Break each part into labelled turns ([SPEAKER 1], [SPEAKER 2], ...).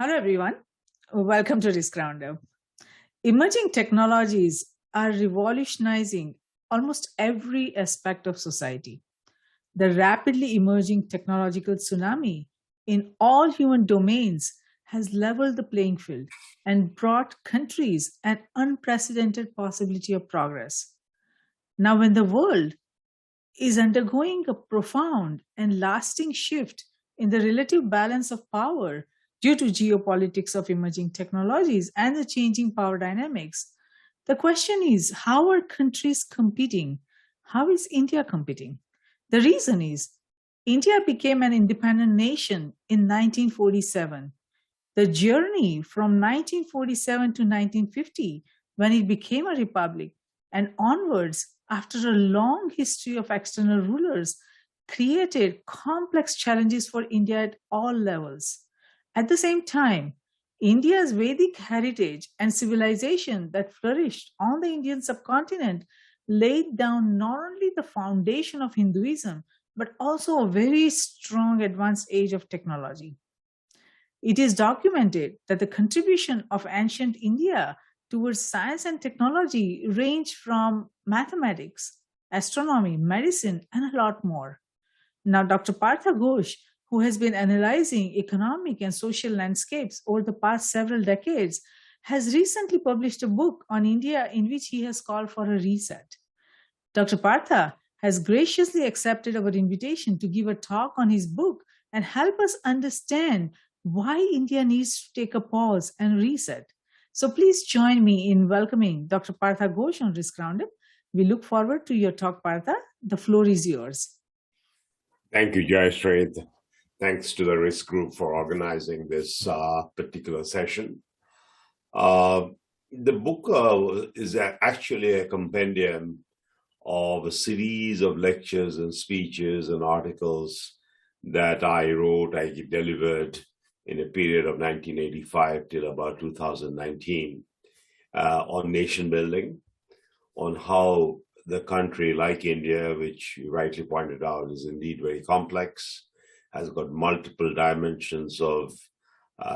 [SPEAKER 1] Hello, everyone. Welcome to Risk Roundup. Emerging technologies are revolutionizing almost every aspect of society. The rapidly emerging technological tsunami in all human domains has leveled the playing field and brought countries an unprecedented possibility of progress. Now, when the world is undergoing a profound and lasting shift in the relative balance of power due to geopolitics of emerging technologies and the changing power dynamics. The question is, how are countries competing? How is India competing? The reason is India became an independent nation in 1947. The journey from 1947 to 1950, when it became a republic, and onwards, after a long history of external rulers, created complex challenges for India at all levels. At the same time, India's Vedic heritage and civilization that flourished on the Indian subcontinent laid down not only the foundation of Hinduism, but also a very strong advanced age of technology. It is documented that the contribution of ancient India towards science and technology ranged from mathematics, astronomy, medicine, and a lot more. Now, Dr. Partha Ghosh, who has been analyzing economic and social landscapes over the past several decades, has recently published a book on India in which he has called for a reset. Dr. Partha has graciously accepted our invitation to give a talk on his book and help us understand why India needs to take a pause and reset. So please join me in welcoming Dr. Partha Ghosh on Risk Roundup. We look forward to your talk, Partha. The floor is yours.
[SPEAKER 2] Thank you, Jayashree. Thanks to the Risk Group for organizing this particular session. The book is actually a compendium of a series of lectures and speeches and articles that I wrote, I delivered in a period of 1985 till about 2019 on nation building, on how the country like India, which you rightly pointed out is indeed very complex, has got multiple dimensions of,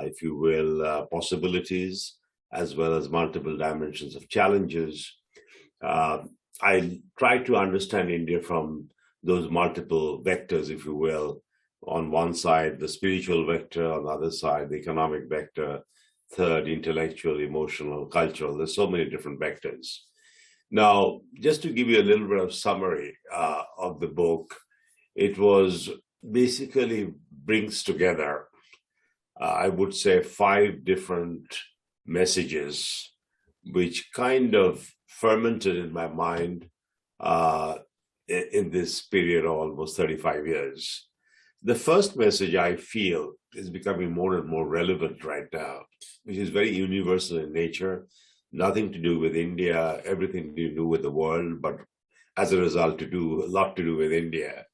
[SPEAKER 2] if you will, possibilities, as well as multiple dimensions of challenges. I try to understand India from those multiple vectors, if you will. On one side, the spiritual vector, on the other side, the economic vector, third, intellectual, emotional, cultural. There's so many different vectors. Now, just to give you a little bit of summary of the book, it was basically brings together, I would say, 5 different messages, which kind of fermented in my mind in this period of almost 35 years. The first message I feel is becoming more and more relevant right now, which is very universal in nature, nothing to do with India, everything to do with the world, but as a result, a lot to do with India,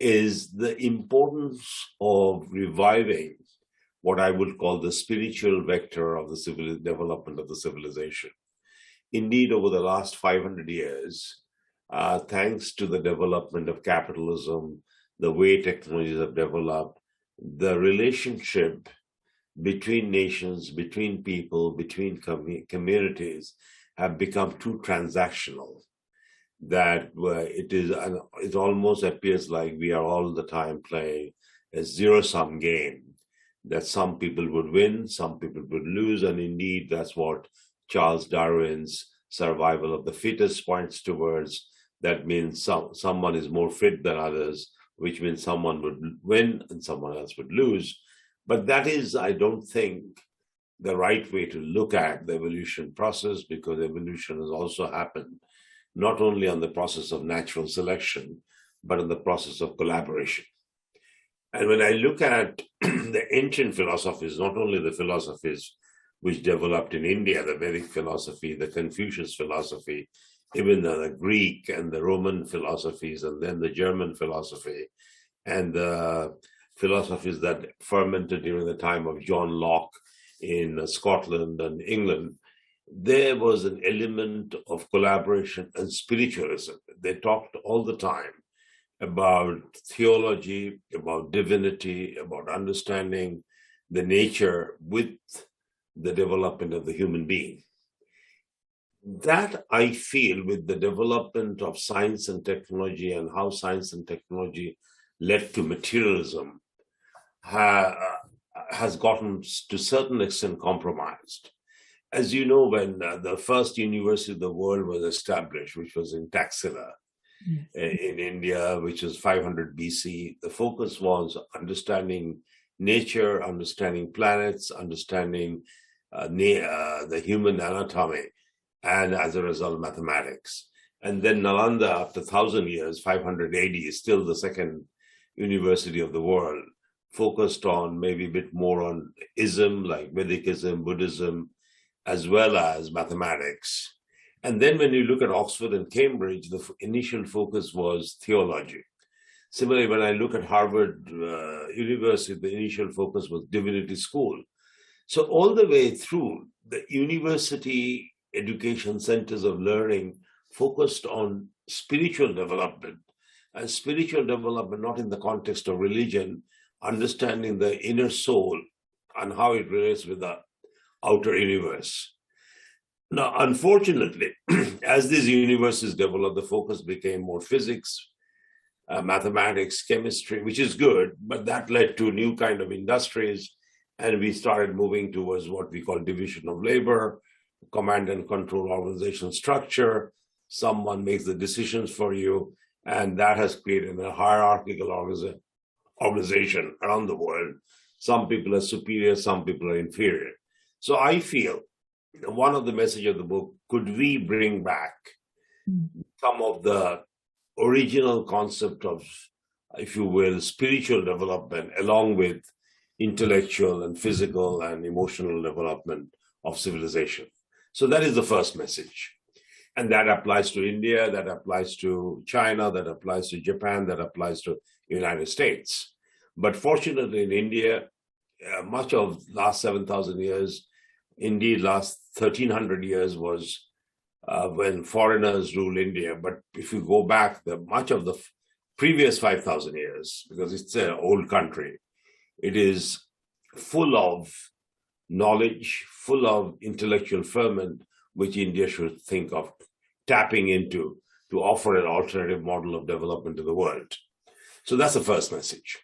[SPEAKER 2] is the importance of reviving what I would call the spiritual vector of the development of the civilization. Indeed, over the last 500 years, thanks to the development of capitalism, the way technologies have developed, the relationship between nations, between people, between communities have become too transactional, that it almost appears like we are all the time playing a zero-sum game, that some people would win, some people would lose, and indeed that's what Charles Darwin's survival of the fittest points towards. That means someone is more fit than others, which means someone would win and someone else would lose. But that is, I don't think, the right way to look at the evolution process, because evolution has also happened not only on the process of natural selection, but on the process of collaboration. And when I look at the ancient philosophies, not only the philosophies which developed in India, the Vedic philosophy, the Confucius philosophy, even the Greek and the Roman philosophies, and then the German philosophy, and the philosophies that fermented during the time of John Locke in Scotland and England, there was an element of collaboration and spiritualism. They talked all the time about theology, about divinity, about understanding the nature with the development of the human being. That I feel with the development of science and technology and how science and technology led to materialism has gotten to a certain extent compromised. As you know, when the first university of the world was established, which was in Taxila in India, which was 500 BC, the focus was understanding nature, understanding planets, understanding the human anatomy, and as a result, mathematics. And then Nalanda, after 1,000 years, 580, is still the second university of the world, focused on maybe a bit more on ism, like Vedicism, Buddhism, as well as mathematics. And then when you look at Oxford and Cambridge, the initial focus was theology. Similarly, when I look at Harvard University, the initial focus was divinity school. So all the way through, the university education centers of learning focused on spiritual development, and spiritual development not in the context of religion, understanding the inner soul and how it relates with the outer universe. Now, unfortunately, as these universities developed, the focus became more physics, mathematics, chemistry, which is good, but that led to new kind of industries, and we started moving towards what we call division of labor, command and control organization structure. Someone makes the decisions for you, and that has created a hierarchical organization around the world. Some people are superior, some people are inferior. So I feel one of the messages of the book, could we bring back some of the original concept of, if you will, spiritual development, along with intellectual and physical and emotional development of civilization? So that is the first message. And that applies to India, that applies to China, that applies to Japan, that applies to the United States. But fortunately in India, much of last 7,000 years, indeed last 1,300 years was when foreigners ruled India. But if you go back, much of the previous 5,000 years, because it's an old country, it is full of knowledge, full of intellectual ferment, which India should think of tapping into to offer an alternative model of development to the world. So that's the first message.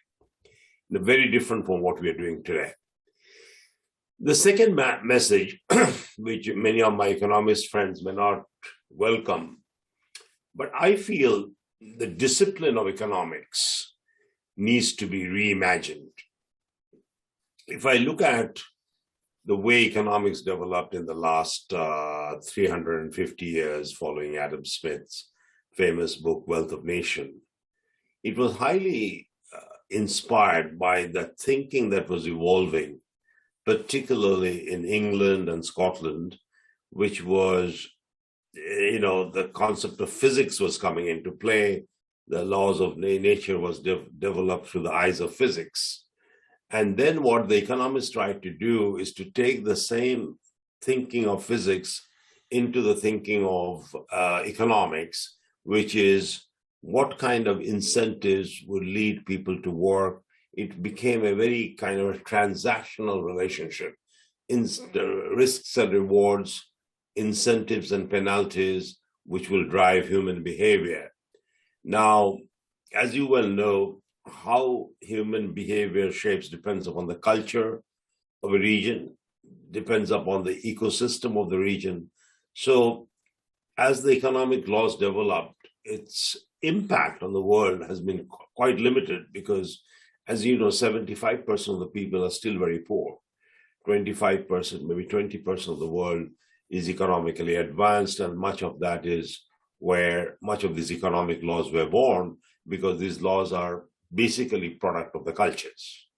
[SPEAKER 2] Very different from what we are doing today. The second message, which many of my economist friends may not welcome, but I feel the discipline of economics needs to be reimagined. If I look at the way economics developed in the last 350 years following Adam Smith's famous book, Wealth of Nations, it was highly inspired by the thinking that was evolving, particularly in England and Scotland, which was, the concept of physics was coming into play. The laws of nature was developed through the eyes of physics. And then what the economists tried to do is to take the same thinking of physics into the thinking of economics, which is what kind of incentives would lead people to work. It became a very kind of a transactional relationship. Risks and rewards, incentives and penalties, which will drive human behavior. Now, as you well know, how human behavior shapes depends upon the culture of a region, depends upon the ecosystem of the region. So as the economic laws developed, its impact on the world has been quite limited because, as you know, 75% of the people are still very poor. 25%, maybe 20% of the world is economically advanced, and much of that is where much of these economic laws were born, because these laws are basically product of the cultures.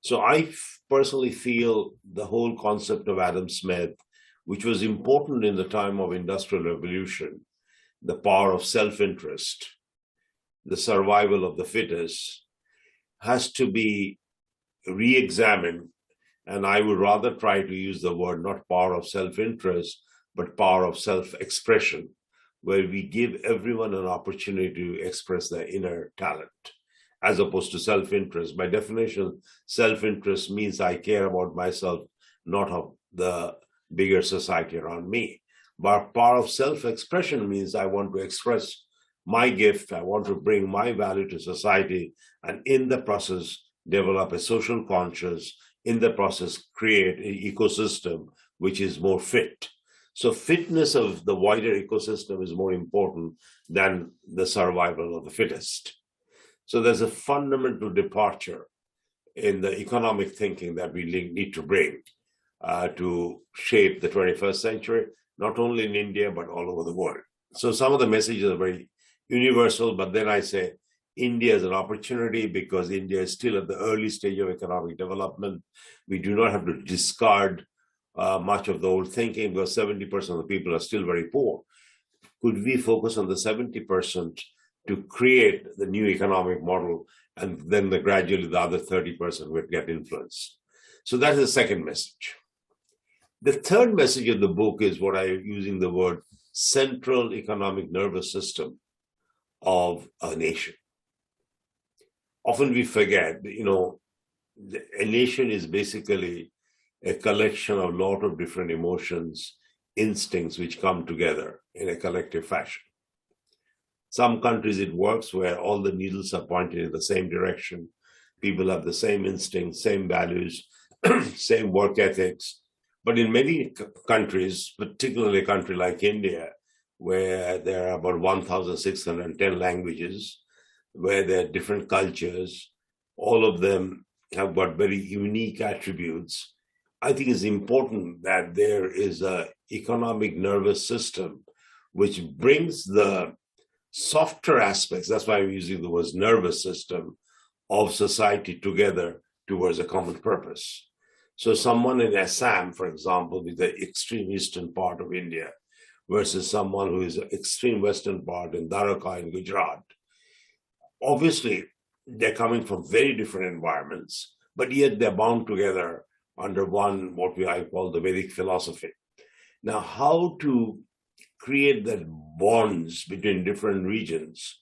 [SPEAKER 2] So I personally feel the whole concept of Adam Smith, which was important in the time of Industrial Revolution, the power of self-interest, the survival of the fittest, has to be re-examined. And I would rather try to use the word not power of self-interest, but power of self-expression, where we give everyone an opportunity to express their inner talent. as opposed to self-interest. By definition, self-interest means I care about myself, not of the bigger society around me. But part of self-expression means I want to express my gift, I want to bring my value to society, and in the process, develop a social conscience, in the process, create an ecosystem which is more fit. So fitness of the wider ecosystem is more important than the survival of the fittest. So there's a fundamental departure in the economic thinking that we need to bring to shape the 21st century, not only in India, but all over the world. So some of the messages are very universal, but then I say India is an opportunity because India is still at the early stage of economic development. We do not have to discard much of the old thinking because 70% of the people are still very poor. Could we focus on the 70% to create the new economic model, and then gradually the other 30% would get influenced? So that's the second message. The third message of the book is what I'm using the word central economic nervous system of a nation. Often we forget, a nation is basically a collection of a lot of different emotions, instincts which come together in a collective fashion. Some countries it works where all the needles are pointed in the same direction. People have the same instincts, same values, same work ethics. But in many countries, particularly a country like India, where there are about 1,610 languages, where there are different cultures, all of them have got very unique attributes. I think it's important that there is an economic nervous system which brings the softer aspects, that's why I'm using the word nervous system, of society together towards a common purpose. So someone in Assam, for example, with the extreme eastern part of India, versus someone who is extreme western part in Dwarka in Gujarat. Obviously, they're coming from very different environments, but yet they're bound together under one, I call the Vedic philosophy. Now, how to create that bonds between different regions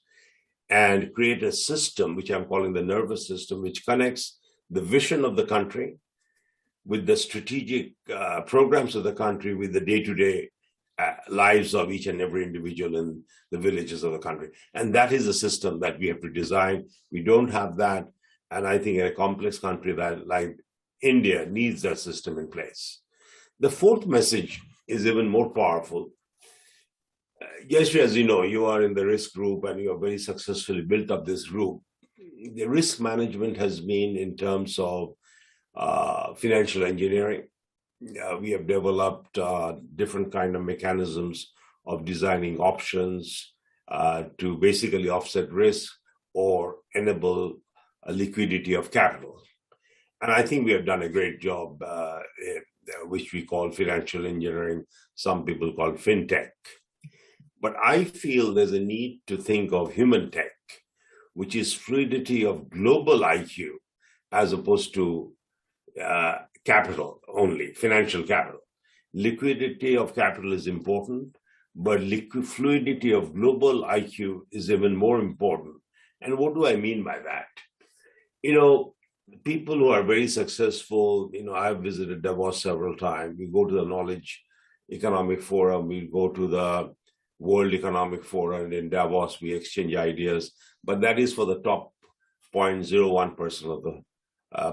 [SPEAKER 2] and create a system, which I'm calling the nervous system, which connects the vision of the country with the strategic programs of the country, with the day-to-day lives of each and every individual in the villages of the country. And that is a system that we have to design. We don't have that. And I think a complex country that like India needs that system in place. The fourth message is even more powerful. Yesterday, as you know, you are in the risk group and you have very successfully built up this group. The risk management has been in terms of financial engineering. We have developed different kind of mechanisms of designing options to basically offset risk or enable a liquidity of capital. And I think we have done a great job, which we call financial engineering. Some people call fintech. But I feel there's a need to think of human tech, which is fluidity of global IQ, as opposed to capital only, financial capital. Liquidity of capital is important, but fluidity of global IQ is even more important. And what do I mean by that? People who are very successful, I've visited Davos several times. We go to the Knowledge Economic Forum, we go to the World Economic Forum, and in Davos, we exchange ideas. But that is for the top 0.01% of the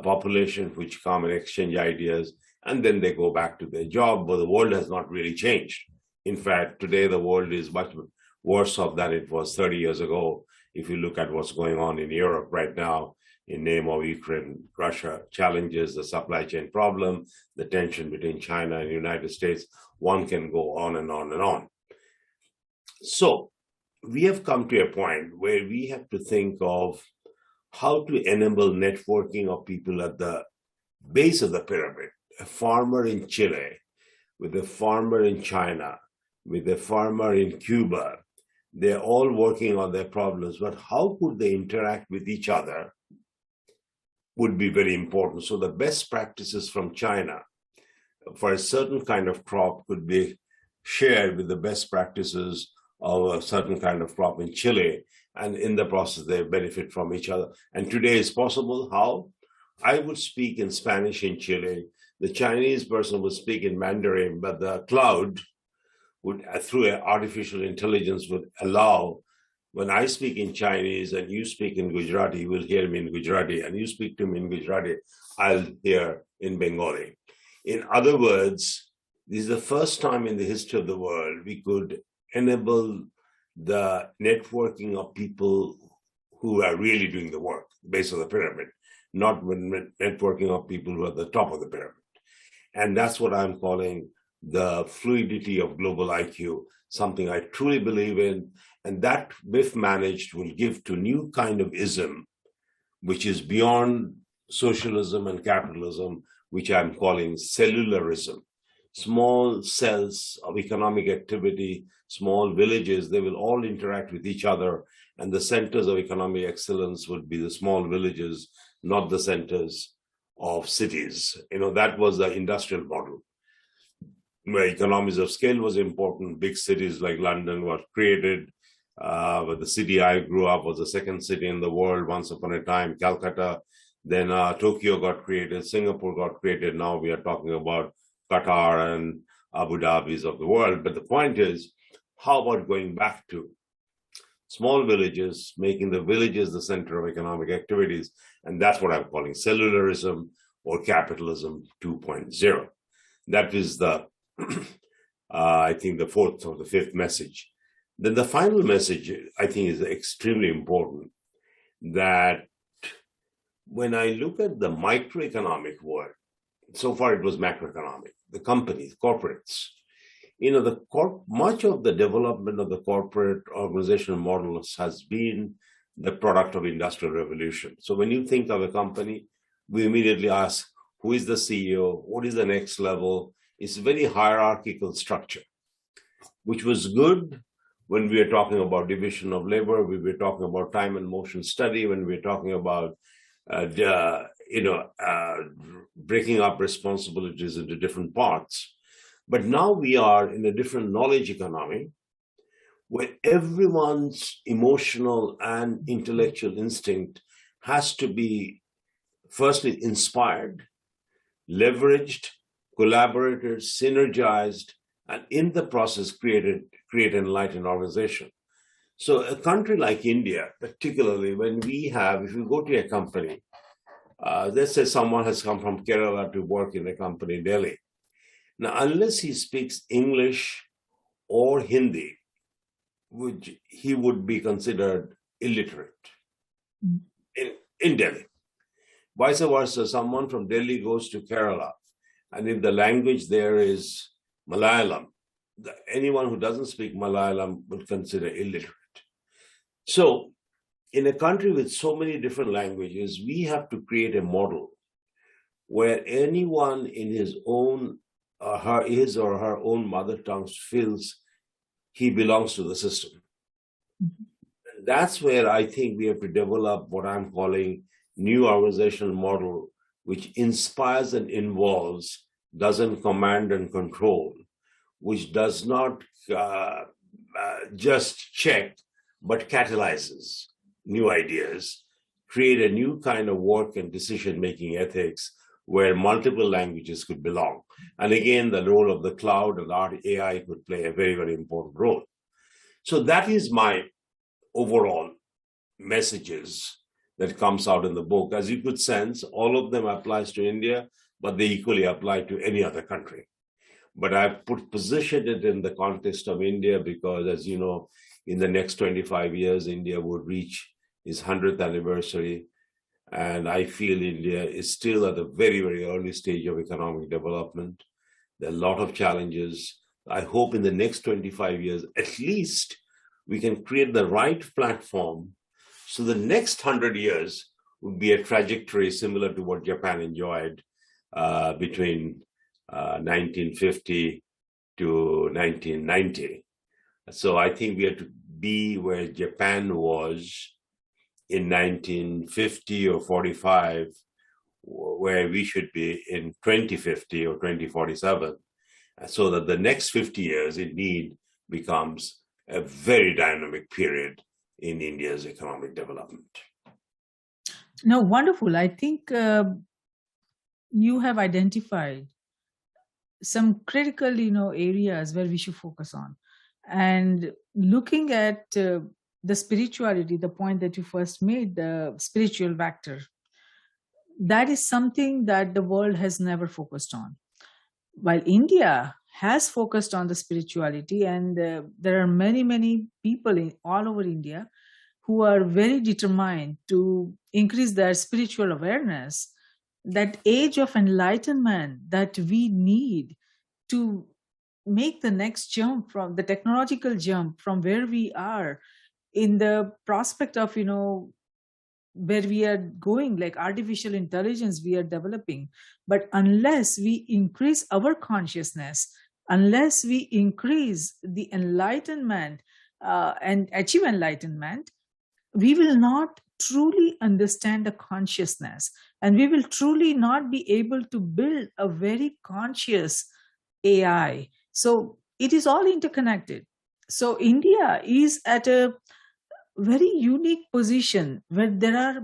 [SPEAKER 2] population, which come and exchange ideas, and then they go back to their job. But the world has not really changed. In fact, today the world is much worse off than it was 30 years ago. If you look at what's going on in Europe right now, in name of Ukraine, Russia challenges, the supply chain problem, the tension between China and the United States, one can go on and on and on. So we have come to a point where we have to think of how to enable networking of people at the base of the pyramid. A farmer in Chile, with a farmer in China, with a farmer in Cuba, they're all working on their problems, but how could they interact with each other would be very important. So the best practices from China for a certain kind of crop could be shared with the best practices of a certain kind of crop in Chile, and in the process, they benefit from each other. And today is possible. How? I would speak in Spanish in Chile. The Chinese person would speak in Mandarin, but the cloud would, through artificial intelligence, would allow when I speak in Chinese and you speak in Gujarati, you will hear me in Gujarati, and you speak to me in Gujarati, I'll hear in Bengali. In other words, this is the first time in the history of the world we could enable the networking of people who are really doing the work, base of the pyramid, not networking of people who are at the top of the pyramid. And that's what I'm calling the fluidity of global IQ, something I truly believe in. And that, if managed, will give to new kind of ism, which is beyond socialism and capitalism, which I'm calling cellularism. Small cells of economic activity, small villages, they will all interact with each other. And the centers of economic excellence would be the small villages, not the centers of cities. That was the industrial model, where economies of scale was important. Big cities like London were created. But the city I grew up was the second city in the world once upon a time, Calcutta. Then Tokyo got created, Singapore got created. Now we are talking about Qatar and Abu Dhabis of the world. But the point is, how about going back to small villages, making the villages the center of economic activities? And that's what I'm calling cellularism or capitalism 2.0. That is the, I think, the fourth or the fifth message. Then the final message, I think, is extremely important, that when I look at the microeconomic world, so far it was macroeconomic, the companies, corporates, much of the development of the corporate organizational models has been the product of industrial revolution. So when you think of a company, we immediately ask, who is the CEO? What is the next level? It's a very hierarchical structure, which was good when we are talking about division of labor, we were talking about time and motion study, when we were talking about breaking up responsibilities into different parts. But now we are in a different knowledge economy, where everyone's emotional and intellectual instinct has to be firstly inspired, leveraged, collaborated, synergized, and in the process create an enlightened organization. So a country like India, particularly if you go to a company, let's say someone has come from Kerala to work in a company in Delhi. Now, unless he speaks English or Hindi, he would be considered illiterate in Delhi. Vice versa, someone from Delhi goes to Kerala, and if the language there is Malayalam, anyone who doesn't speak Malayalam would consider illiterate. So in a country with so many different languages, we have to create a model where anyone in his or her own mother tongue feels he belongs to the system. Mm-hmm. That's where I think we have to develop what I'm calling new organizational model, which inspires and involves, doesn't command and control, which does not just check, but catalyzes new ideas, create a new kind of work and decision-making ethics where multiple languages could belong. And again, the role of the cloud and AI could play a very, very important role. So that is my overall messages that comes out in the book. As you could sense, all of them applies to India, but they equally apply to any other country. But I've positioned it in the context of India because, as you know, in the next 25 years, India would reach its 100th anniversary. And I feel India is still at a very, very early stage of economic development. There are a lot of challenges. I hope in the next 25 years, at least, we can create the right platform so the next 100 years would be a trajectory similar to what Japan enjoyed between 1950 to 1990. So I think we have to be where Japan was in 1950 or 45, where we should be in 2050 or 2047, so that the next 50 years indeed becomes a very dynamic period in India's economic development.
[SPEAKER 1] No, wonderful. I think you have identified some critical, areas where we should focus on. And looking at the spirituality, the point that you first made, the spiritual factor, that is something that the world has never focused on. While India has focused on the spirituality, and there are many, many people all over India who are very determined to increase their spiritual awareness, that age of enlightenment that we need to make the next jump, from the technological jump from where we are in the prospect of where we are going, like artificial intelligence we are developing. But unless we increase our consciousness, unless we increase the enlightenment and achieve enlightenment, we will not truly understand the consciousness, and we will truly not be able to build a very conscious AI. So it is all interconnected. So India is at a very unique position where there are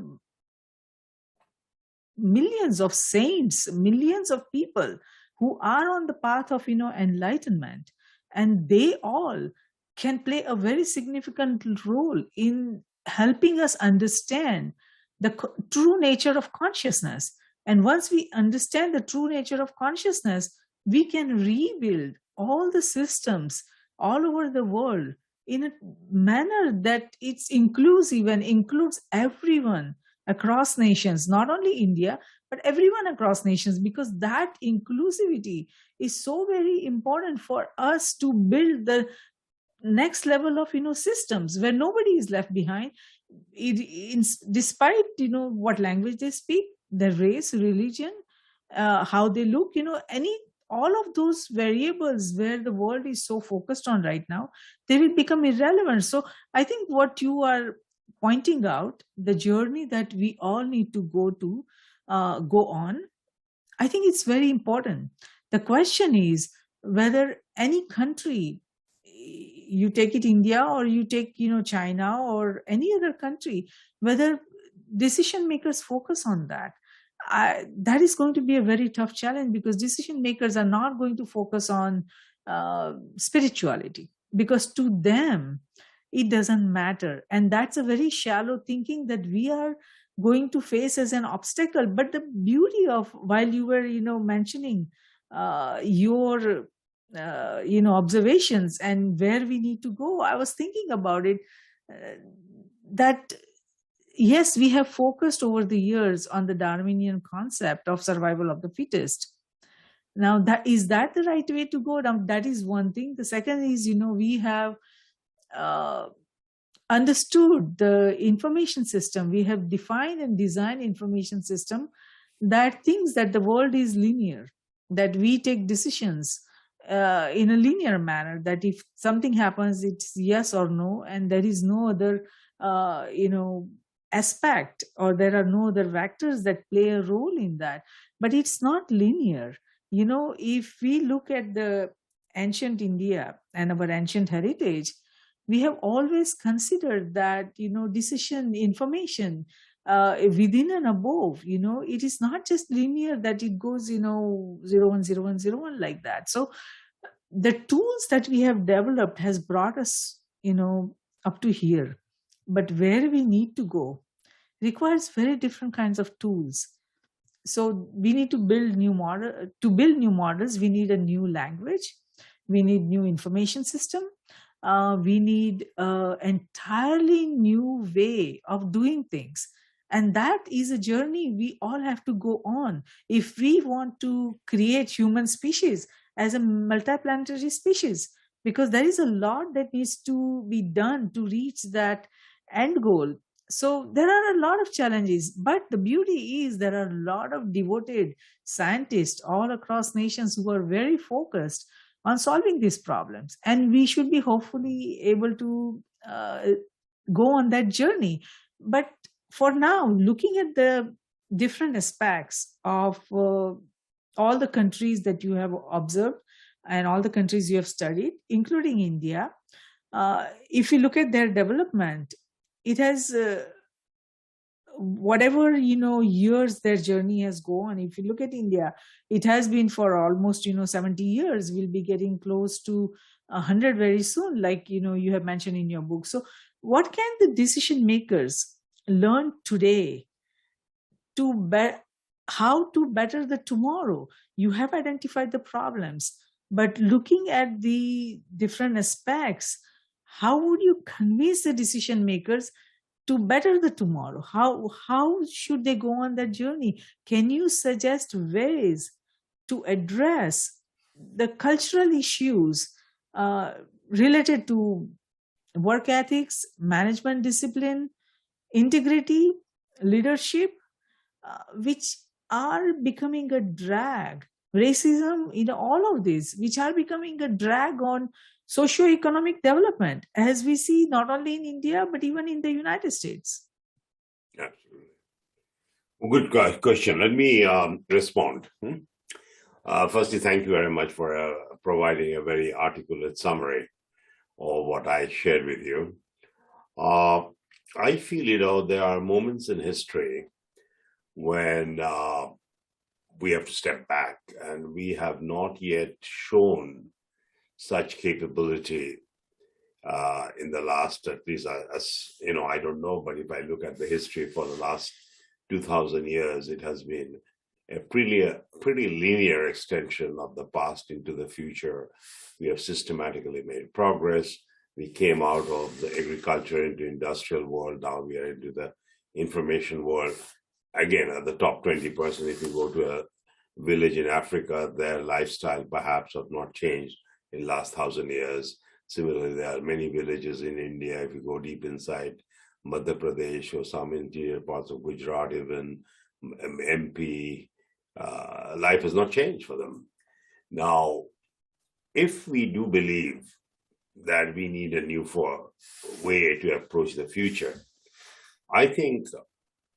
[SPEAKER 1] millions of saints, millions of people who are on the path of enlightenment, and they all can play a very significant role in helping us understand the true nature of consciousness. And once we understand the true nature of consciousness, we can rebuild all the systems all over the world in a manner that it's inclusive and includes everyone across nations, not only India, but everyone across nations, because that inclusivity is so very important for us to build the next level of systems where nobody is left behind. Despite what language they speak, their race, religion, how they look, any all of those variables where the world is so focused on right now, they will become irrelevant. So I think what you are pointing out, the journey that we all need to go on, I think it's very important. The question is whether any country, you take it India or you take China or any other country, whether decision makers focus on that. That is going to be a very tough challenge, because decision makers are not going to focus on spirituality, because to them it doesn't matter, and that's a very shallow thinking that we are going to face as an obstacle. But the beauty of, while you were mentioning your observations and where we need to go, I was thinking about it, that yes, we have focused over the years on the Darwinian concept of survival of the fittest. Now, that the right way to go? Now, that is one thing. The second is, we have understood the information system. We have defined and designed information system that thinks that the world is linear, that we take decisions in a linear manner, that if something happens, it's yes or no, and there is no other aspect, or there are no other vectors that play a role in that. But it's not linear. If we look at the ancient India and our ancient heritage, we have always considered that decision information within and above, it is not just linear, that it goes 0 1 0 1 0 1 like that. So the tools that we have developed has brought us up to here, but where we need to go requires very different kinds of tools. So we need to build new models. We need a new language, we need new information system, we need an entirely new way of doing things. And that is a journey we all have to go on if we want to create human species as a multiplanetary species, because there is a lot that needs to be done to reach that end goal. So there are a lot of challenges, but the beauty is there are a lot of devoted scientists all across nations who are very focused on solving these problems, and we should be hopefully able to go on that journey. But for now, looking at the different aspects of all the countries that you have observed and all the countries you have studied, including India, if you look at their development, it has whatever years their journey has gone. If you look at India, it has been for almost 70 years. We'll be getting close to 100 very soon, like you have mentioned in your book. So what can the decision makers learn today to how to better the tomorrow? You have identified the problems, but looking at the different aspects, how would you convince the decision makers to better the tomorrow? How should they go on that journey? Can you suggest ways to address the cultural issues related to work ethics, management discipline, integrity, leadership, which are becoming a drag? Racism, all of these, which are becoming a drag on socioeconomic development, as we see not only in India, but even in the United States.
[SPEAKER 2] Absolutely. Good question. Let me respond. Firstly, thank you very much for providing a very articulate summary of what I shared with you. I feel, there are moments in history when we have to step back, and we have not yet shown such capability in the last, at least, I don't know, but if I look at the history for the last 2,000 years, it has been a pretty linear extension of the past into the future. We have systematically made progress. We came out of the agriculture into industrial world. Now we are into the information world. Again, at the top 20%, if you go to a village in Africa, their lifestyle perhaps have not changed in the last 1,000 years. Similarly, there are many villages in India. If you go deep inside Madhya Pradesh or some interior parts of Gujarat, even MP, life has not changed for them. Now, if we do believe that we need a new way to approach the future, I think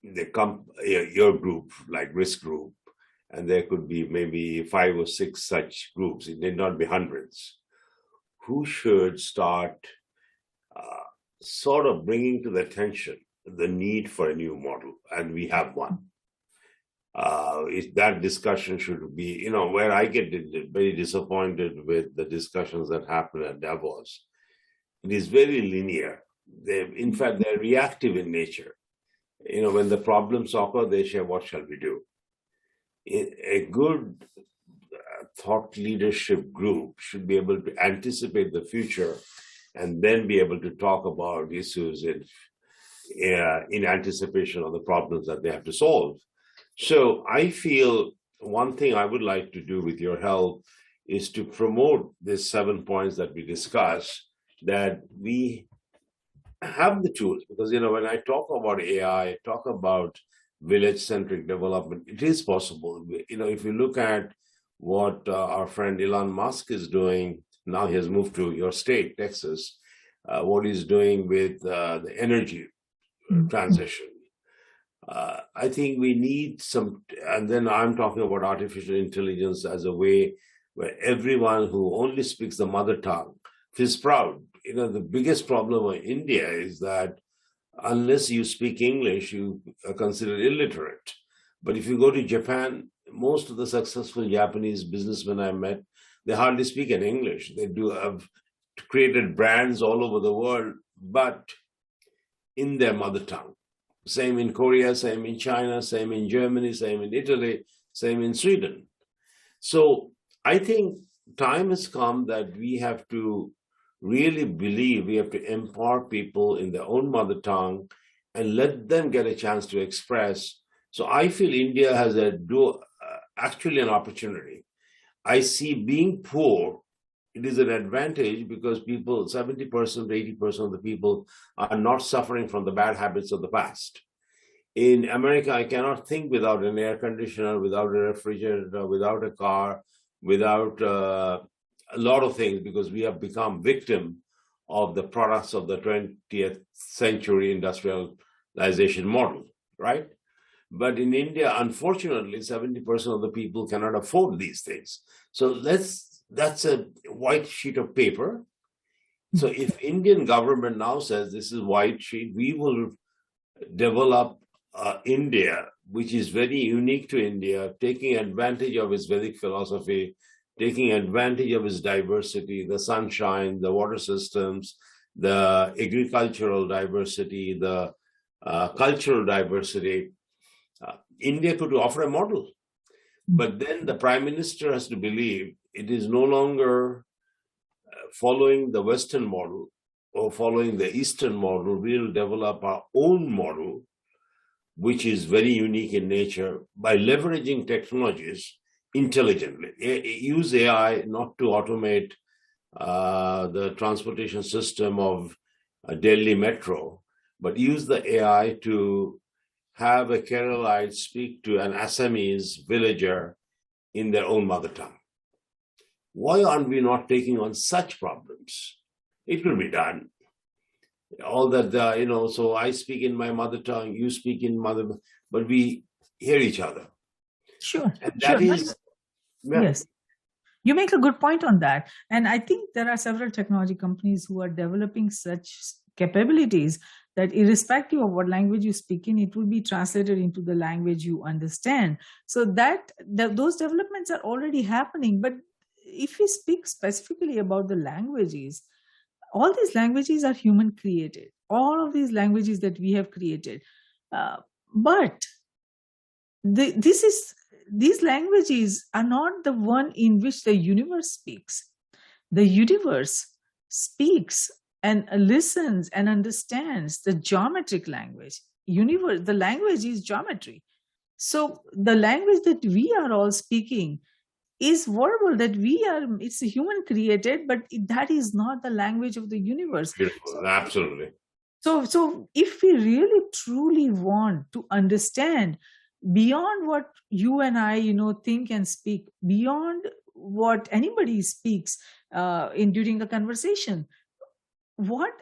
[SPEAKER 2] your group, like risk group, and there could be maybe 5 or 6 such groups, it need not be hundreds, who should start sort of bringing to the attention the need for a new model, and we have one. That discussion should be, where I get very disappointed with the discussions that happen at Davos. It is very linear. In fact, they're reactive in nature. When the problems occur, they say, what shall we do? A good thought leadership group should be able to anticipate the future and then be able to talk about issues in anticipation of the problems that they have to solve. So I feel one thing I would like to do with your help is to promote these 7 points that we discussed, that we have the tools. Because, when I talk about AI, talk about village-centric development, it is possible. If you look at what our friend Elon Musk is doing, now he has moved to your state, Texas, what he's doing with the energy transition. I think we need some, and then I'm talking about artificial intelligence as a way where everyone who only speaks the mother tongue feels proud. The biggest problem of India is that unless you speak English, you are considered illiterate. But if you go to Japan, most of the successful Japanese businessmen I met, they hardly speak in English. They do have created brands all over the world, but in their mother tongue. Same in Korea, same in China, same in Germany, same in Italy, same in Sweden. So I think time has come that we have to really believe, we have to empower people in their own mother tongue and let them get a chance to express. So I feel India has actually an opportunity. I see being poor, it is an advantage because people, 70%, 80% of the people are not suffering from the bad habits of the past. In America, I cannot think without an air conditioner, without a refrigerator, without a car, without a lot of things, because we have become victim of the products of the 20th century industrialization model, right? But in India, unfortunately, 70% of the people cannot afford these things. So that's a white sheet of paper. So if Indian government now says this is white sheet, we will develop India, which is very unique to India, taking advantage of its Vedic philosophy, taking advantage of its diversity, the sunshine, the water systems, the agricultural diversity, the cultural diversity. India could offer a model. But then the prime minister has to believe it is no longer following the Western model or following the Eastern model. We'll develop our own model, which is very unique in nature, by leveraging technologies intelligently. Use AI not to automate the transportation system of Delhi Metro, but use the AI to have a Keralite speak to an Assamese villager in their own mother tongue. Why aren't we not taking on such problems? It could be done. All that, so I speak in my mother tongue, you speak in mother, but we hear each other.
[SPEAKER 1] Sure.
[SPEAKER 2] And
[SPEAKER 1] Sure.
[SPEAKER 2] that is,
[SPEAKER 1] Yes. You make a good point on that. And I think there are several technology companies who are developing such capabilities that irrespective of what language you speak in, it will be translated into the language you understand. So that those developments are already happening. But if we speak specifically about the languages, all these languages are human created. All of these languages that we have created. But these languages are not the one in which the universe speaks. The universe speaks and listens and understands the geometric language. The language is geometry. So the language that we are all speaking is verbal, it's a human created, but that is not the language of the universe.
[SPEAKER 2] Beautiful. Absolutely.
[SPEAKER 1] So if we really truly want to understand beyond what you and I, think and speak, beyond what anybody speaks during a conversation, what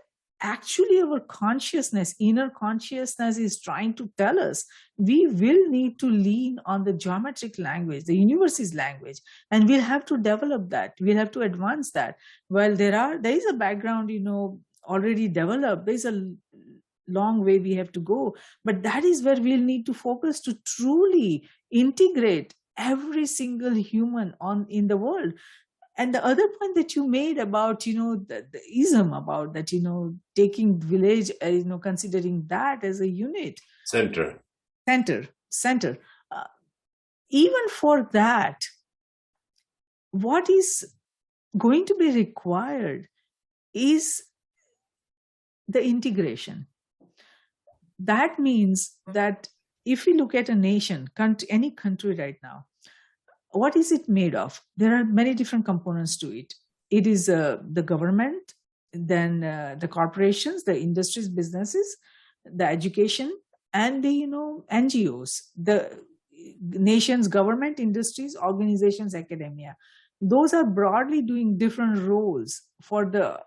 [SPEAKER 1] actually our consciousness, inner consciousness is trying to tell us, we will need to lean on the geometric language, the universe's language, and we'll have to develop that. We'll have to advance that. Well, there is a background, already developed. There's a long way we have to go, but that is where we'll need to focus to truly integrate every single human in the world. And the other point that you made about the ism, about that taking village, considering that as a unit, center, even for that, what is going to be required is the integration. That means that if we look at a nation, any country right now, what is it made of? There are many different components to it. It is the government, then the corporations, the industries, businesses, the education, and the NGOs, the nation's government, industries, organizations, academia. Those are broadly doing different roles for the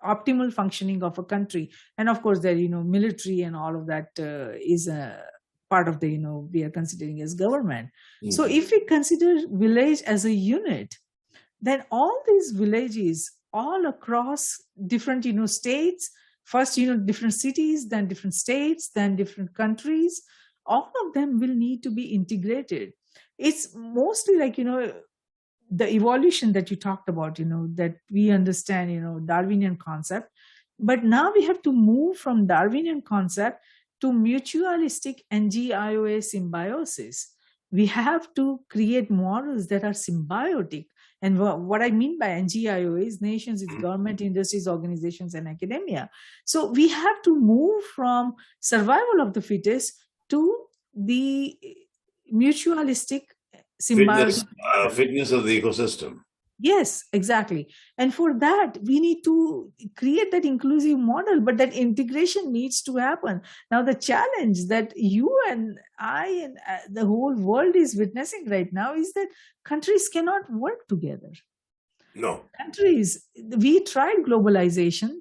[SPEAKER 1] optimal functioning of a country. And of course, there military and all of that is a part of the we are considering as government. Mm-hmm. So if we consider village as a unit, then all these villages all across different states, first different cities, then different states, then different countries, all of them will need to be integrated. It's mostly like the evolution that you talked about, that we understand, Darwinian concept. But now we have to move from Darwinian concept to mutualistic NGIOA symbiosis. We have to create models that are symbiotic. And what I mean by NGIOA is nations, it's government, industries, organizations, and academia. So we have to move from survival of the fittest to the mutualistic symbiotic
[SPEAKER 2] fitness of the ecosystem.
[SPEAKER 1] Yes, exactly. And for that, we need to create that inclusive model, but that integration needs to happen. Now, the challenge that you and I and the whole world is witnessing right now is that countries cannot work together.
[SPEAKER 2] No.
[SPEAKER 1] We tried globalization.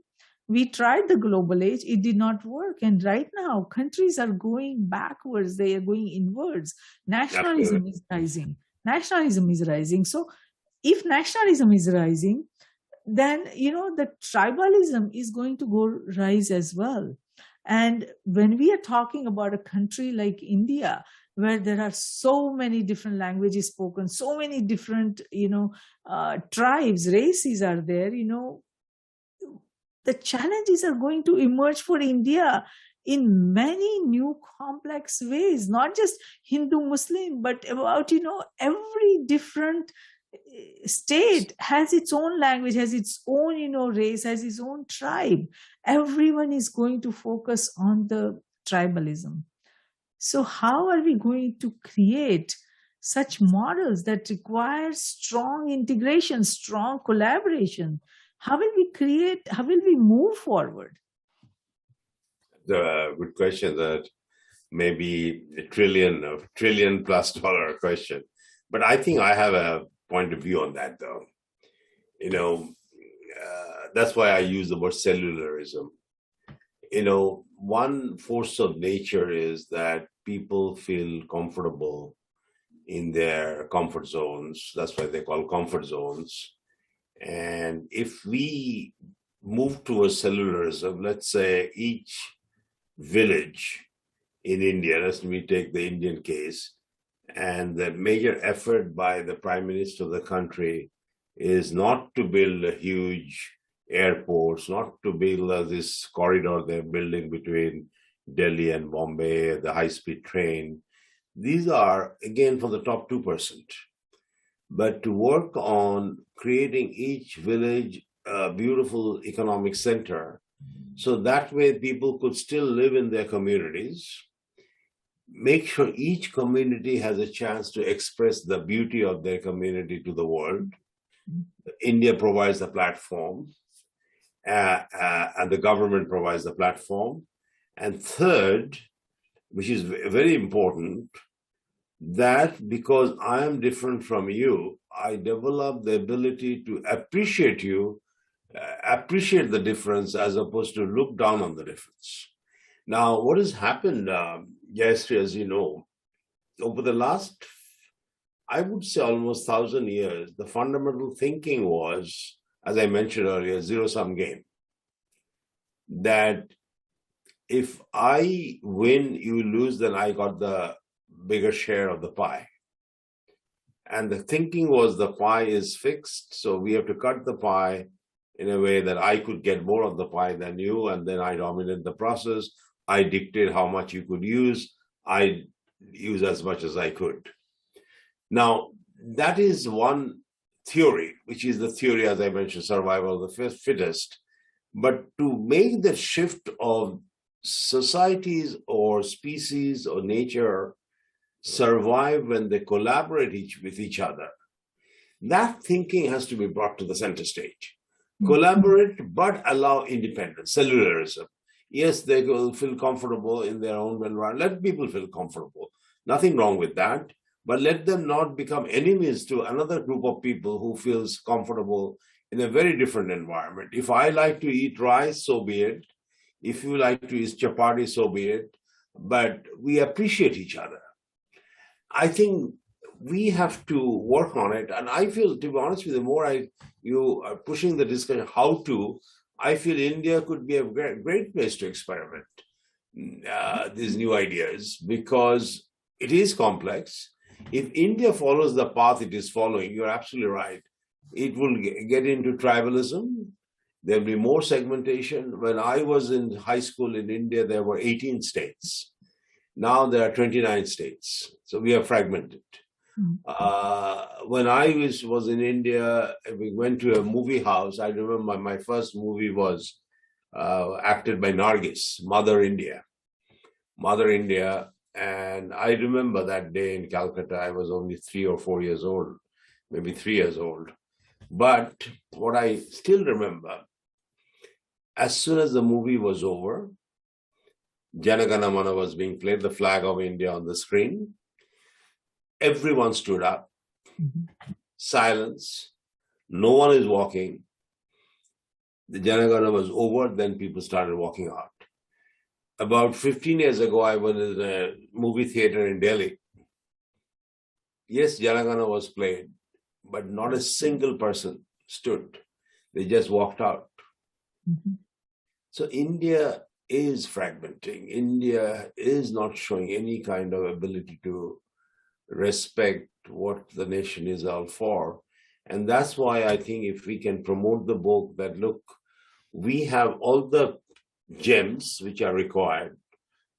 [SPEAKER 1] We tried the global age. It did not work. And right now, countries are going backwards. They are going inwards. Nationalism is rising. So if nationalism is rising, then the tribalism is going to go rise as well. And when we are talking about a country like India, where there are so many different languages spoken, so many different tribes, races are there, the challenges are going to emerge for India in many new complex ways, not just Hindu Muslim, but about every different state has its own language, has its own race, has its own tribe. Everyone is going to focus on the tribalism. So how are we going to create such models that require strong integration, strong collaboration? How will we move forward?
[SPEAKER 2] The good question that maybe a trillion plus dollar question. But I think I have a point of view on that, though. That's why I use the word cellularism. One force of nature is that people feel comfortable in their comfort zones. That's why they call comfort zones. And if we move towards cellularism, let's say each village in India, let me take the Indian case, and the major effort by the Prime Minister of the country is not to build a huge airports, not to build this corridor they're building between Delhi and Bombay, the high-speed train. These are, again, for the top 2%. But to work on creating each village a beautiful economic center, so that way people could still live in their communities, make sure each community has a chance to express the beauty of their community to the world. India provides the platform, and the government provides the platform. And third, which is very important, that because I am different from you, I develop the ability to appreciate you, appreciate the difference as opposed to look down on the difference. Now, what has happened, Jayashree, as you know, over the last, I would say almost 1,000 years, the fundamental thinking was, as I mentioned earlier, zero-sum game. That if I win, you lose, then I got the bigger share of the pie. And the thinking was the pie is fixed, so we have to cut the pie in a way that I could get more of the pie than you, and then I dominate the process. I dictate how much you could use. I use as much as I could. Now, that is one theory, which is the theory, as I mentioned, survival of the fittest. But to make the shift of societies or species or nature survive when they collaborate with each other, that thinking has to be brought to the center stage. Collaborate, but allow independence, cellularism. Yes, they will feel comfortable in their own environment. Let people feel comfortable. Nothing wrong with that. But let them not become enemies to another group of people who feels comfortable in a very different environment. If I like to eat rice, so be it. If you like to eat chapati, so be it. But we appreciate each other. I think we have to work on it. And I feel, to be honest with you, the more you are pushing the discussion how to, I feel India could be a great place to experiment these new ideas, because it is complex. If India follows the path it is following, you're absolutely right. It will get into tribalism. There'll be more segmentation. When I was in high school in India, there were 18 states. Now there are 29 states. So we are fragmented. When I was in India, we went to a movie house. I remember my first movie was acted by Nargis, Mother India. And I remember that day in Calcutta, I was only 3 or 4 years old, maybe 3 years old. But what I still remember, as soon as the movie was over, Jana Gana Mana was being played, the flag of India on the screen. Everyone stood up, silence, no one is walking. The Jana Gana was over, then people started walking out. About 15 years ago, I was in a movie theater in Delhi. Yes, Jana Gana was played, but not a single person stood. They just walked out.
[SPEAKER 1] Mhm.
[SPEAKER 2] So India is fragmenting. India is not showing any kind of ability to respect what the nation is all for. And that's why I think if we can promote the book that, look, we have all the gems which are required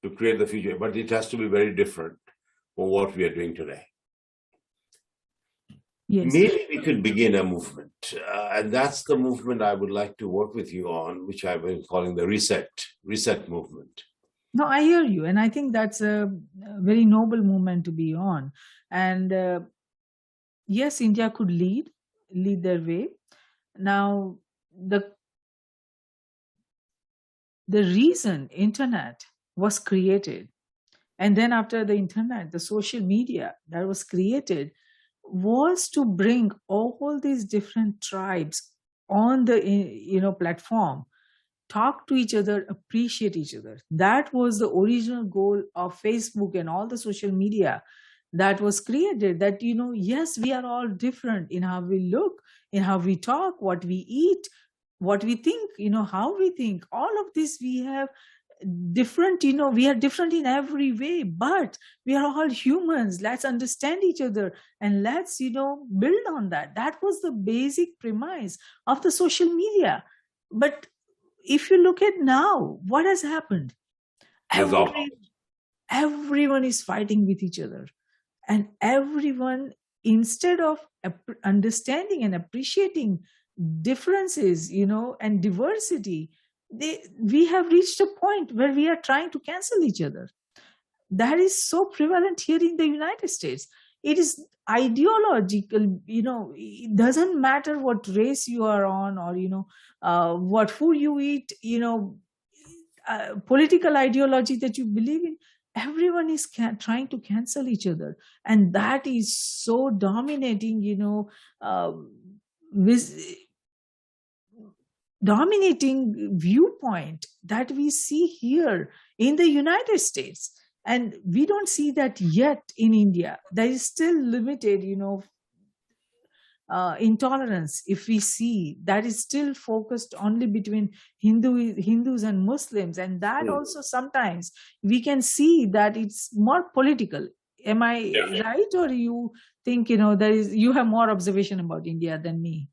[SPEAKER 2] to create the future, but it has to be very different from what we are doing today.
[SPEAKER 1] Yes.
[SPEAKER 2] Maybe we could begin a movement. And that's the movement I would like to work with you on, which I've been calling the reset movement.
[SPEAKER 1] No, I hear you. And I think that's a very noble movement to be on. And yes, India could lead their way. Now, the reason internet was created, and then after the internet, the social media that was created, was to bring all these different tribes on the platform, talk to each other, appreciate each other. That was the original goal of Facebook and all the social media that was created. That, yes, we are all different in how we look, in how we talk, what we eat, what we think, how we think. All of this we have different, we are different in every way, but we are all humans. Let's understand each other, and let's build on that. That was the basic premise of the social media. But if you look at now, what has happened?
[SPEAKER 2] There's all
[SPEAKER 1] Everyone is fighting with each other, and everyone, instead of understanding and appreciating differences, and diversity, we have reached a point where we are trying to cancel each other. That is so prevalent here in the United States. It is ideological. It doesn't matter what race you are on, or what food you eat, political ideology that you believe in. Everyone is trying to cancel each other, and that is so dominating, with dominating viewpoint that we see here in the United States. And we don't see that yet in India. There is still limited, intolerance. If we see that is still focused only between Hindus and Muslims, and that also sometimes we can see that it's more political. Am I right, or you think you have more observation about India than me?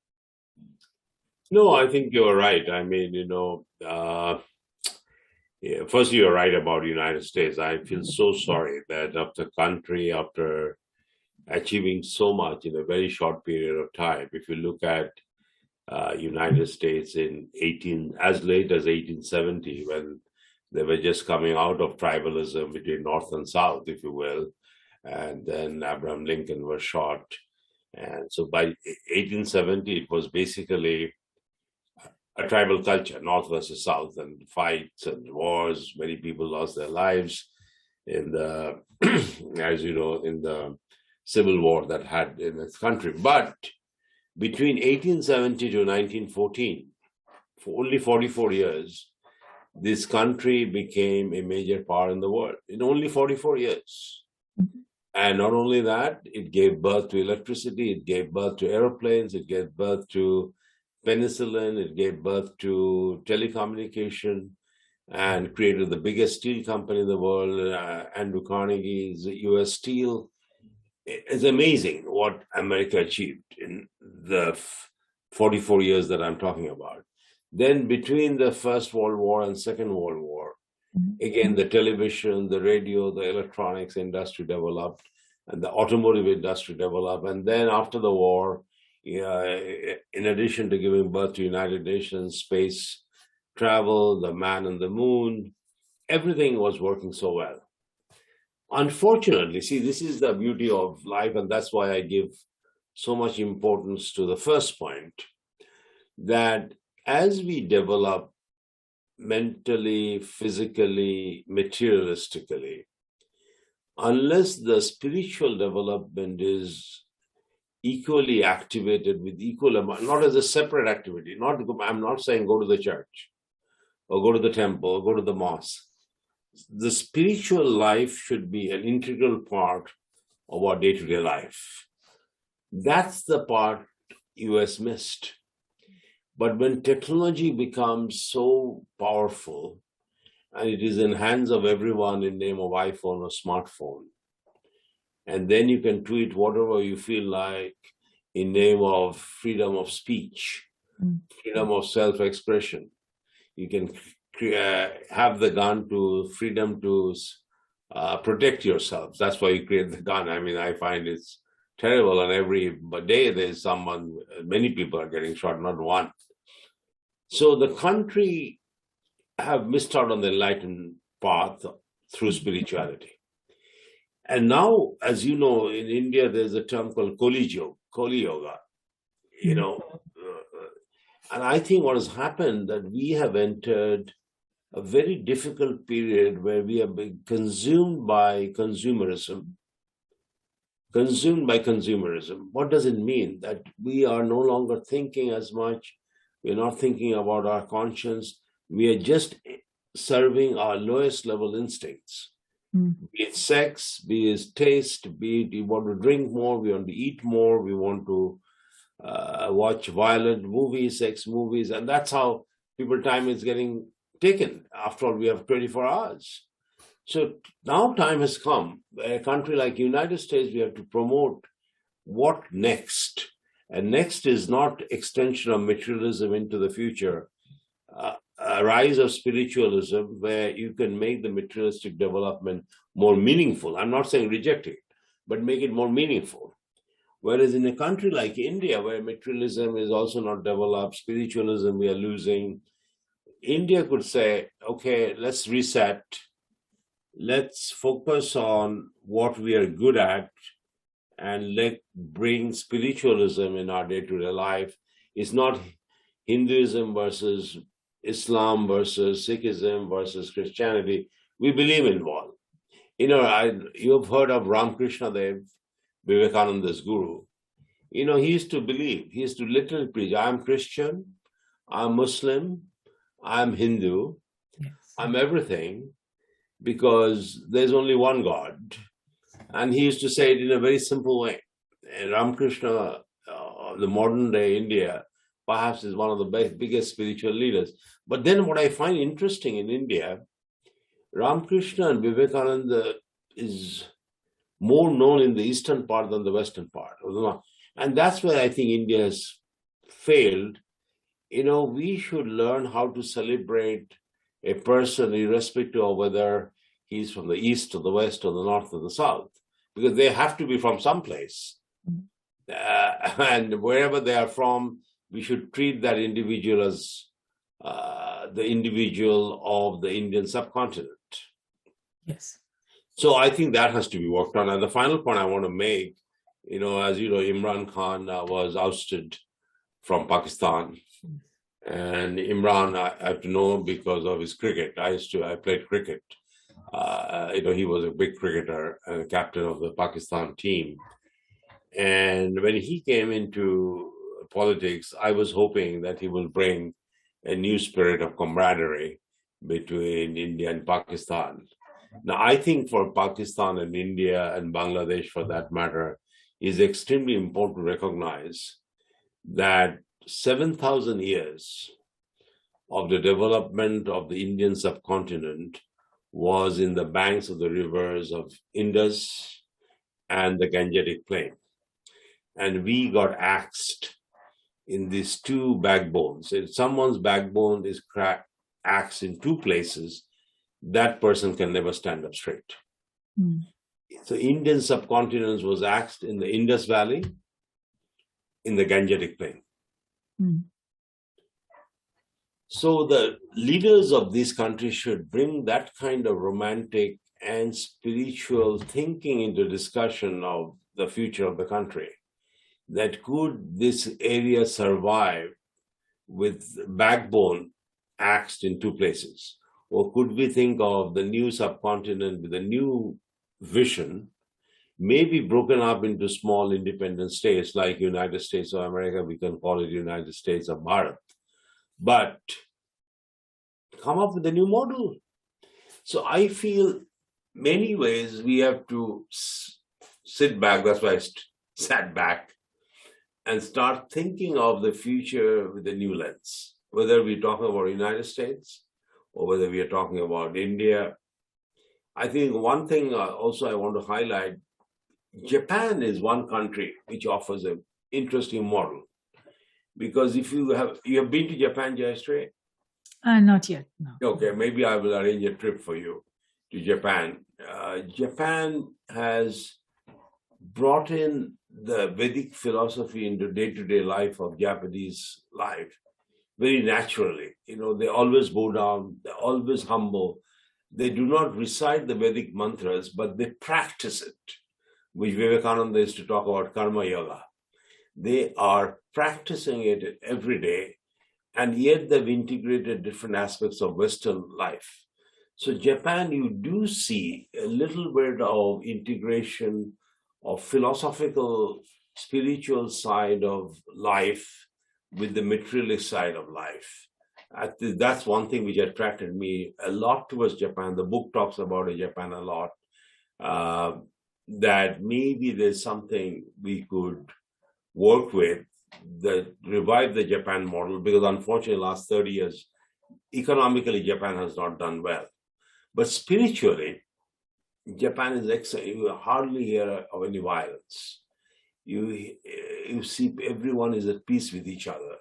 [SPEAKER 2] No, I think you're right. I mean, first, you're right about the United States. I feel so sorry that after achieving so much in a very short period of time, if you look at United States as late as 1870, when they were just coming out of tribalism between North and South, if you will, and then Abraham Lincoln was shot. And so by 1870, it was basically a tribal culture, North versus South, and fights and wars. Many people lost their lives in the, as you know, in the civil war that had in this country. But between 1870 to 1914, for only 44 years, this country became a major power in the world. In only 44 years. And not only that, it gave birth to electricity, it gave birth to airplanes, it gave birth to penicillin, it gave birth to telecommunication, and created the biggest steel company in the world, Andrew Carnegie's U.S. Steel. It's amazing what America achieved in the 44 years that I'm talking about. Then between the First World War and Second World War, again, the television, the radio, the electronics industry developed, and the automotive industry developed. And then after the war, in addition to giving birth to United Nations, space travel, the man on the moon, everything was working so well. Unfortunately, see, this is the beauty of life, and that's why I give so much importance to the first point, that as we develop mentally, physically, materialistically, unless the spiritual development is equally activated with equal amount, not as a separate activity, I'm not saying go to the church or go to the temple or go to the mosque. The spiritual life should be an integral part of our day-to-day life. That's the part US missed. But when technology becomes so powerful, and it is in hands of everyone in name of iPhone or smartphone, and then you can tweet whatever you feel like in name of freedom of speech, freedom of self-expression. You can have the gun to freedom to protect yourselves. That's why you create the gun. I mean, I find it's terrible, and every day there's someone, many people are getting shot, not one. So the country have missed out on the enlightened path through spirituality. And now, as you know, in India, there's a term called Kali Yoga, you know. And I think what has happened that we have entered a very difficult period where we have been consumed by consumerism. Consumed by consumerism. What does it mean? That we are no longer thinking as much. We're not thinking about our conscience. We are just serving our lowest level instincts. Be it sex, be it taste, be it we want to drink more, we want to eat more, we want to watch violent movies, sex movies, and that's how people time is getting taken. After all, we have 24 hours. So now time has come. A country like United States, we have to promote what next. And next is not extension of materialism into the future, a rise of spiritualism where you can make the materialistic development more meaningful. I'm not saying reject it, but make it more meaningful. Whereas in a country like India, where materialism is also not developed, spiritualism we are losing, India could say, okay, let's reset. Let's focus on what we are good at and bring spiritualism in our day-to-day life. It's not Hinduism versus Islam versus Sikhism versus Christianity. We believe in one. You know, you've heard of Ramakrishna Dev, Vivekananda's guru. You know, he used to believe, he used to literally preach, I'm Christian, I'm Muslim, I'm Hindu, yes, I'm everything, because there's only one God. And he used to say it in a very simple way. And Ramakrishna, the modern day India, perhaps is one of the biggest spiritual leaders. But then what I find interesting in India, Ramakrishna and Vivekananda is more known in the eastern part than the western part. And that's where I think India has failed. You know, we should learn how to celebrate a person irrespective of whether he's from the east or the west or the north or the south, because they have to be from someplace. And wherever they are from, we should treat that individual as the individual of the Indian subcontinent.
[SPEAKER 1] Yes.
[SPEAKER 2] So I think that has to be worked on. And the final point I want to make, you know, as you know, Imran Khan was ousted from Pakistan. And Imran, I have to know because of his cricket. I played cricket. You know, he was a big cricketer and captain of the Pakistan team. And when he came into politics, I was hoping that he will bring a new spirit of camaraderie between India and Pakistan. Now, I think for Pakistan and India and Bangladesh, for that matter, is extremely important to recognize that 7,000 years of the development of the Indian subcontinent was in the banks of the rivers of Indus and the Gangetic Plain. And we got axed in these two backbones. If someone's backbone is axed in two places, that person can never stand up straight. So Indian subcontinent was axed in the Indus Valley, in the Gangetic Plain. So the leaders of these countries should bring that kind of romantic and spiritual thinking into discussion of the future of the country. That could this area survive with backbone axed in two places? Or could we think of the new subcontinent with a new vision, maybe broken up into small independent states like United States of America, we can call it United States of Bharat, but come up with a new model. So I feel many ways we have to sit back, that's why I sat back, and start thinking of the future with a new lens, whether we're talking about the United States or whether we are talking about India. I think one thing also I want to highlight, Japan is one country which offers an interesting model. Because if you have been to Japan, Jayashree?
[SPEAKER 1] Not yet, no.
[SPEAKER 2] Okay, maybe I will arrange a trip for you to Japan. Japan has brought in the Vedic philosophy into day-to-day life of Japanese life very naturally. They always bow down, they're always humble. They do not recite the Vedic mantras, but they practice it, which Vivekananda used to talk about karma yoga. They are practicing it every day, and yet they've integrated different aspects of Western life. So Japan, you do see a little bit of integration of philosophical, spiritual side of life with the materialist side of life. That's one thing which attracted me a lot towards Japan. The book talks about Japan a lot. That maybe there's something we could work with that revive the Japan model, because unfortunately, last 30 years, economically, Japan has not done well. But spiritually, Japan is excellent. You hardly hear of any violence. You see everyone is at peace with each other.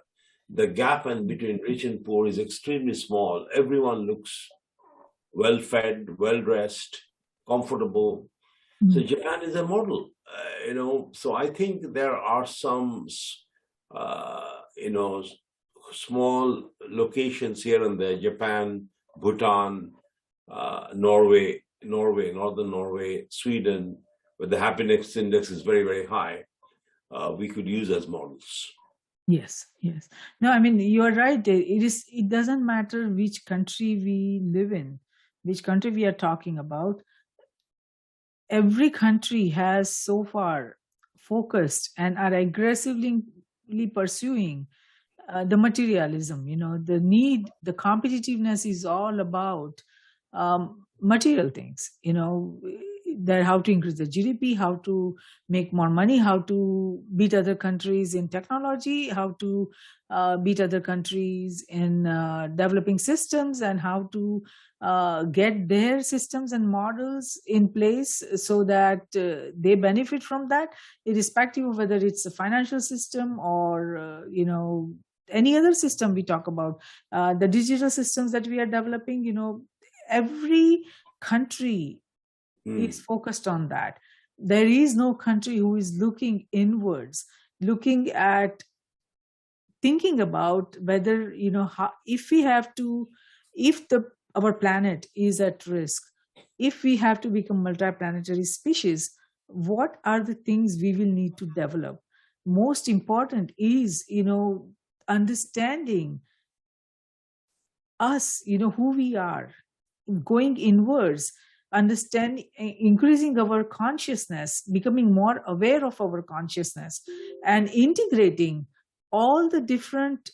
[SPEAKER 2] The gap between rich and poor is extremely small. Everyone looks well-fed, well-dressed, comfortable. So Japan is a model, So I think there are some, small locations here and there. Japan, Bhutan, Norway, northern Norway, Sweden, where the happiness index is very, very high. We could use as models.
[SPEAKER 1] Yes. No, I mean, you are right. It doesn't matter which country we live in, which country we are talking about. Every country has so far focused and are aggressively pursuing the materialism. The competitiveness is all about material things. That how to increase the GDP, how to make more money, how to beat other countries in technology, how to beat other countries in developing systems, and how to get their systems and models in place so that they benefit from that, irrespective of whether it's a financial system or any other system we talk about, the digital systems that we are developing. Every country is focused on that. There is no country who is looking inwards, looking at thinking about whether if our planet is at risk, if we have to become multi-planetary species, what are the things we will need to develop? Most important is understanding us, who we are, going inwards, increasing our consciousness, becoming more aware of our consciousness, and integrating all the different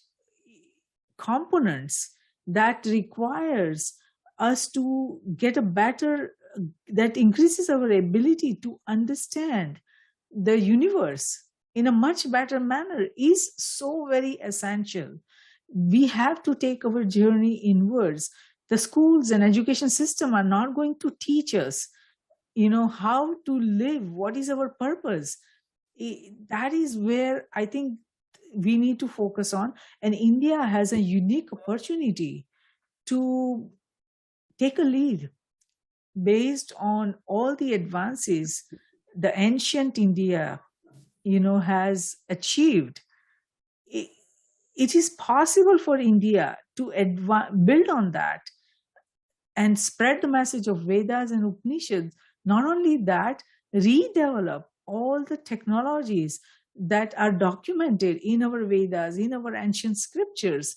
[SPEAKER 1] components that requires us to get that increases our ability to understand the universe in a much better manner, is so very essential. We have to take our journey inwards. The schools and education system are not going to teach us, how to live, what is our purpose. That is where I think we need to focus on. And India has a unique opportunity to take a lead based on all the advances the ancient India, has achieved. It is possible for India to build on that and spread the message of Vedas and Upanishads. Not only that, redevelop all the technologies that are documented in our Vedas, in our ancient scriptures,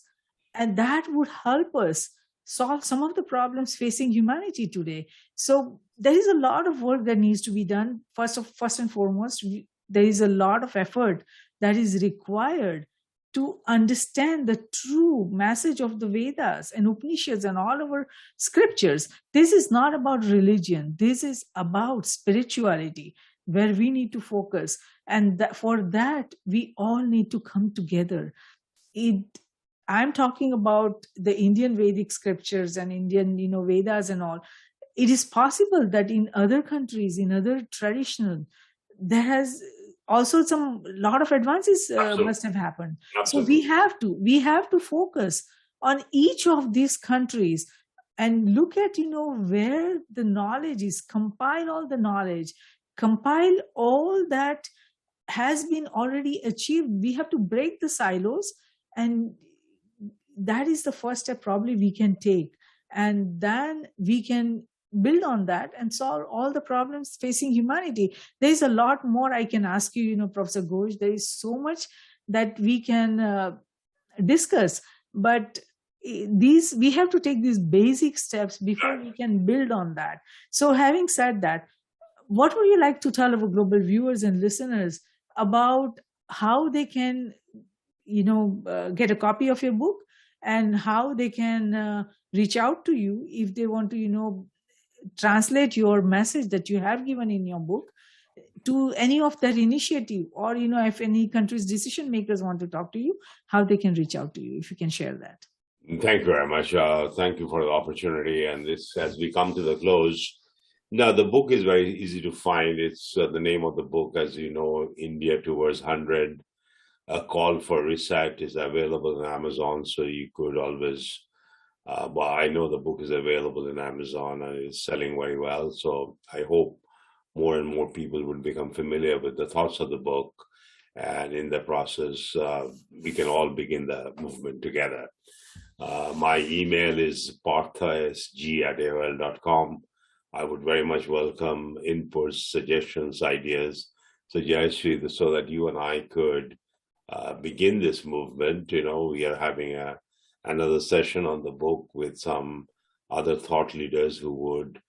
[SPEAKER 1] and that would help us solve some of the problems facing humanity today. So there is a lot of work that needs to be done. First and foremost, there is a lot of effort that is required to understand the true message of the Vedas and Upanishads and all our scriptures. This is not about religion. This is about spirituality. where we need to focus. And for that, we all need to come together. I'm talking about the Indian Vedic scriptures and Indian, Vedas and all. It is possible that in other countries, in other traditional, there has also some lot of advances must have happened. So
[SPEAKER 2] Absolutely.
[SPEAKER 1] we have to focus on each of these countries and look at where the knowledge is, compile all the knowledge, compile all that has been already achieved. We have to break the silos, and that is the first step probably we can take, and then we can build on that and solve all the problems facing humanity. There is a lot more I can ask you, Professor Ghosh. There is so much that we can discuss, but these we have to take these basic steps before we can build on that. So having said that, what would you like to tell our global viewers and listeners about how they can get a copy of your book, and how they can reach out to you if they want to translate your message that you have given in your book to any of that initiative, or if any country's decision makers want to talk to you, how they can reach out to you, if you can share that.
[SPEAKER 2] Thank you very much. Thank you for the opportunity. And this, as we come to the close, now the book is very easy to find. It's the name of the book, as you know, India Towards 100. A Call for Reset is available on Amazon, so you could always. Well, I know the book is available in Amazon and it's selling very well. So I hope more and more people would become familiar with the thoughts of the book, and in the process, we can all begin the movement together. My email is parthasg@aol.com. I would very much welcome inputs, suggestions, ideas. So Jayashree, so that you and I could begin this movement. We are having another session on the book with some other thought leaders who would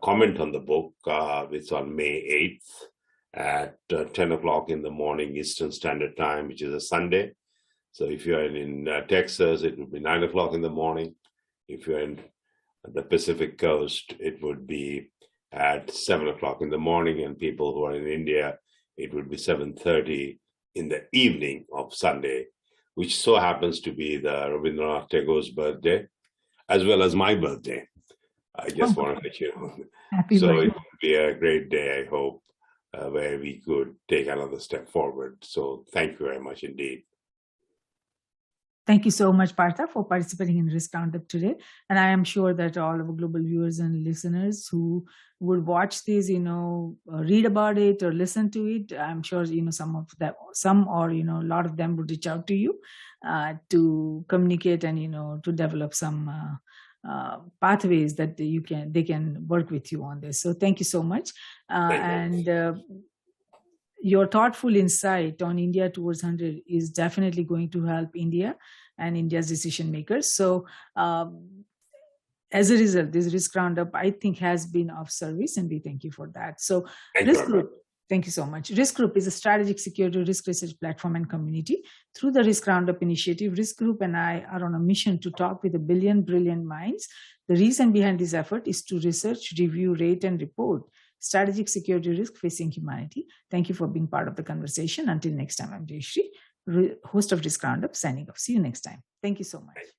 [SPEAKER 2] comment on the book. It's on May 8th at 10 o'clock in the morning Eastern Standard Time, which is a Sunday. So if you're in Texas, it would be 9 o'clock in the morning. If you're in the Pacific Coast, it would be at 7 o'clock in the morning. And people who are in India, it would be 7:30 in the evening of Sunday, which so happens to be the Rabindranath Tagore's birthday, as well as my birthday. I just want to let you know.
[SPEAKER 1] Happy
[SPEAKER 2] So
[SPEAKER 1] birthday.
[SPEAKER 2] it would be a great day, I hope, where we could take another step forward. So thank you very much indeed.
[SPEAKER 1] Thank you so much, Partha, for participating in Risk Roundup today. And I am sure that all of our global viewers and listeners who would watch this, read about it or listen to it, I'm sure, some of them, a lot of them would reach out to you to communicate and, to develop some pathways that they can work with you on this. So thank you so much. Your thoughtful insight on India Towards 100 is definitely going to help India and India's decision makers. So as a result, this Risk Roundup, I think, has been of service, and we thank you for that. So Risk Group, thank you so much. Risk Group is a strategic security risk research platform and community. Through the Risk Roundup initiative, Risk Group and I are on a mission to talk with a billion brilliant minds. The reason behind this effort is to research, review, rate, and report strategic security risk facing humanity. Thank you for being part of the conversation. Until next time, I'm Jayashree, host of Risk Roundup, signing off. See you next time. Thank you so much.